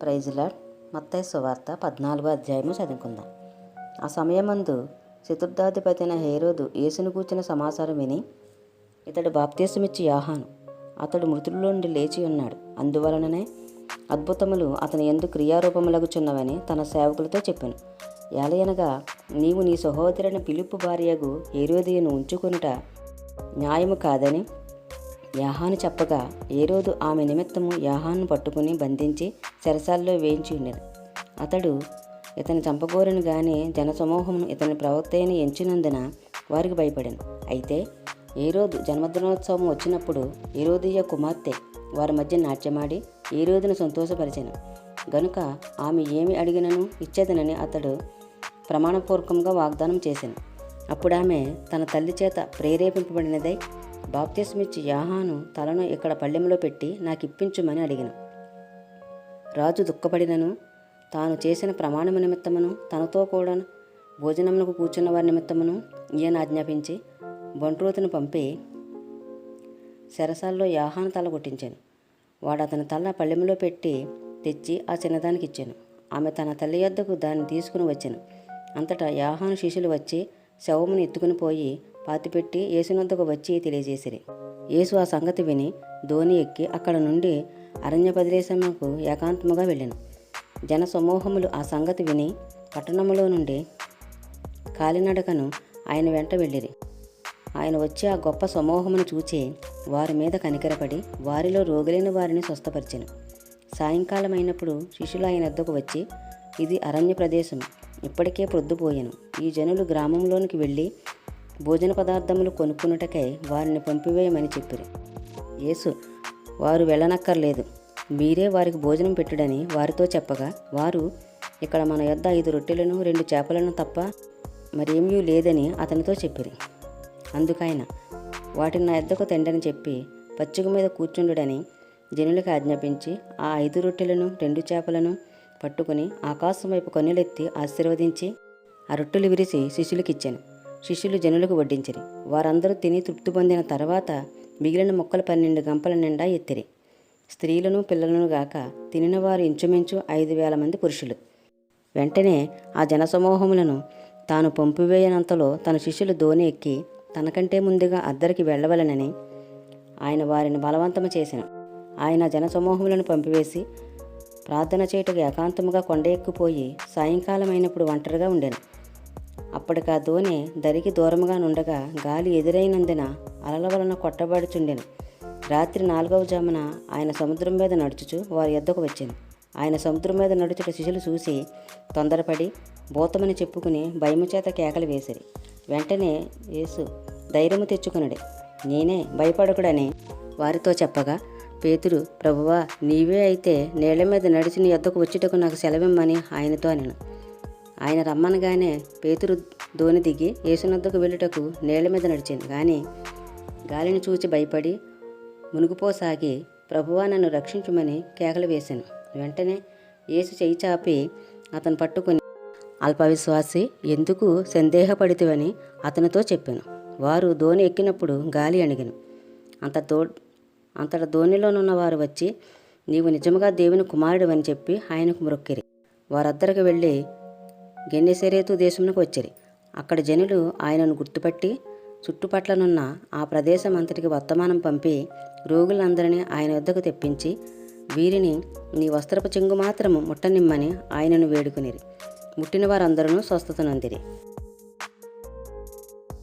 Praise lord. మత్తయి సువార్త 14వ అధ్యాయము చదువుకుందాం. ఆ సమయమందు చతుర్థాధిపతి అయిన హేరోదు యేసును గూర్చిన సమాచారం విని, ఇతడు బాప్తీసమిచ్చి యోహాను, అతడు మృతుల్లో నుండి లేచి ఉన్నాడు, అందువలననే అద్భుతములు అతని యందు క్రియారూపములగుచున్నవని తన సేవకులతో చెప్పెను. ఏలయనగా నీవు నీ సహోదరుని ఫిలిప్పు భార్యగు హేరోదియను ఉంచుకొనుట న్యాయము కాదని యోహాను చెప్పగా, హేరోదు ఆమె నిమిత్తము యోహాను పట్టుకుని బంధించి చెరసాల్లో వేయించి ఉండెను. అతడు ఇతని చంపగోరను గాని జనసమూహమును ఇతని ప్రవక్తని ఎంచినందున వారికి భయపడాను. అయితే హేరోదు జన్మదినోత్సవం వచ్చినప్పుడు హేరోదియ కుమార్తె వారి మధ్య నాట్యమాడి హేరోదును సంతోషపరిచెను గనుక ఆమె ఏమి అడిగినను ఇచ్చేదనని అతడు ప్రమాణపూర్వకంగా వాగ్దానం చేశాను. అప్పుడు ఆమె తన తల్లి చేత ప్రేరేపింపబడినదై, బాప్తిస్మిచ్చి యోహాను తలను ఇక్కడ పళ్ళెంలో పెట్టి నాకు ఇప్పించుమని అడిగిన. రాజు దుఃఖపడినను తాను చేసిన ప్రమాణము నిమిత్తమును తనతో కూడా భోజనమునకు కూర్చున్న వారి నిమిత్తమును ఈయన ఆజ్ఞాపించి బంట్రోతును పంపి చెరసాల్లో యోహాను తల కొట్టించాను. వాడు అతని తల పళ్ళెంలో పెట్టి తెచ్చి ఆ చిన్నదానికి ఇచ్చాను. ఆమె తన తల్లి యొద్దకు దాన్ని తీసుకుని వచ్చాను. అంతటా యోహాను శిష్యులు వచ్చి శవమును ఎత్తుకుని పోయి పాతిపెట్టి యేసునొద్దకు వచ్చి తెలియజేసిరి. యేసు ఆ సంగతి విని ధోని ఎక్కి అక్కడ నుండి అరణ్య ప్రదేశమునకు ఏకాంతముగా వెళ్ళాను. జన సమూహములు ఆ సంగతి విని పట్టణములో నుండి కాలినడకను ఆయన వెంట వెళ్ళిరి. ఆయన వచ్చి ఆ గొప్ప సమూహమును చూచి వారి మీద కనికరపడి వారిలో రోగులైన వారిని స్వస్థపరిచెను. సాయంకాలం అయినప్పుడు శిష్యులు ఆయన వద్దకు వచ్చి, ఇది అరణ్య ప్రదేశం, ఇప్పటికే ప్రొద్దుపోయాను. ఈ జనులు గ్రామంలోనికి వెళ్ళి భోజన పదార్థములు కొనుక్కున్నటకై వారిని పంపివేయమని చెప్పిరి. యేసు, వారు వెళ్ళనక్కర్లేదు, మీరే వారికి భోజనం పెట్టుడని వారితో చెప్పగా, వారు, ఇక్కడ మన యొద్ద 5 రొట్టెలను 2 చేపలను తప్ప మరేమీ లేదని అతనితో చెప్పిరి. అందుకైన వాటిని నా యొద్దకు తెండని చెప్పి పచ్చిక మీద కూర్చుండుడని జనులకు ఆజ్ఞాపించి ఆ 5 రొట్టెలను 2 చేపలను పట్టుకుని ఆకాశం వైపు కన్నులెత్తి ఆశీర్వదించి ఆ రొట్టెలు విరిచి శిష్యులకిచ్చాను. శిష్యులు జనులకు వడ్డించిరి. వారందరూ తిని తృప్తి పొందిన తర్వాత మిగిలిన ముక్కలు 12 గంపల నిండా ఎత్తిరి. స్త్రీలను పిల్లలను గాక తినిన వారు ఇంచుమించు 5,000 మంది పురుషులు. వెంటనే ఆ జనసమూహములను తాను పంపివేయనంతలో తన శిష్యులు ధోని ఎక్కి తనకంటే ముందుగా అద్దరికి వెళ్ళవలనని ఆయన వారిని బలవంతము చేసెను. ఆయన జనసమూహములను పంపివేసి ప్రార్థన చేయుటకు ఏకాంతముగా కొండ ఎక్కిపోయి సాయంకాలం అయినప్పుడు ఒంటరిగా ఉండెను. అప్పటికా ధోని దరికి దూరముగా నుండగా గాలి ఎదురైనందున అలల వలన కొట్టబడుచుండెను. రాత్రి 4వ జామున ఆయన సముద్రం మీద నడుచుచు వారి యొద్దకు వచ్చాను. ఆయన సముద్రం మీద నడుచుట శిష్యులు చూసి తొందరపడి భూతమని చెప్పుకుని భయము చేత కేకలు వేసిరి. వెంటనే యేసు ధైర్యము తెచ్చుకునడే, నేనే, భయపడకుడని వారితో చెప్పగా, పేతురు, ప్రభువా, నీవే అయితే నీళ్ల మీద నడిచి నీ యొద్దకు వచ్చుటకు నాకు సెలవిమ్మని ఆయనతో అనెను. ఆయన రమ్మనగానే పేతురు ధోని దిగి యేసునొద్దకు వెళ్ళుటకు నీళ్ల మీద నడిచాను. కానీ గాలిని చూచి భయపడి మునిగిపోసాగి, ప్రభువా, నన్ను రక్షించుమని కేకలు వేశాను. వెంటనే యేసు చెయ్యి చాపి అతను పట్టుకుని, అల్పవిశ్వాసి, ఎందుకు సందేహపడితివని అతనితో చెప్పాను. వారు ధోని ఎక్కినప్పుడు గాలి అణిగెను. అంతటా ధోనిలోనున్న వారు వచ్చి, నీవు నిజముగా దేవుని కుమారుడివని చెప్పి ఆయనకు మ్రొక్కిరి. వారద్దరికి వెళ్ళి గెన్నెసరేతు దేశమునకు వచ్చిరి. అక్కడ జనులు ఆయనను గుర్తుపట్టి చుట్టుపట్లనున్న ఆ ప్రదేశం అంతటికి వర్తమానం పంపి రోగులందరినీ ఆయన వద్దకు తెప్పించి, వీరిని నీ వస్త్రపు చెంగు మాత్రము ముట్టనిమ్మని ఆయనను వేడుకునిరి. ముట్టిన వారందరూ స్వస్థత నొందిరి.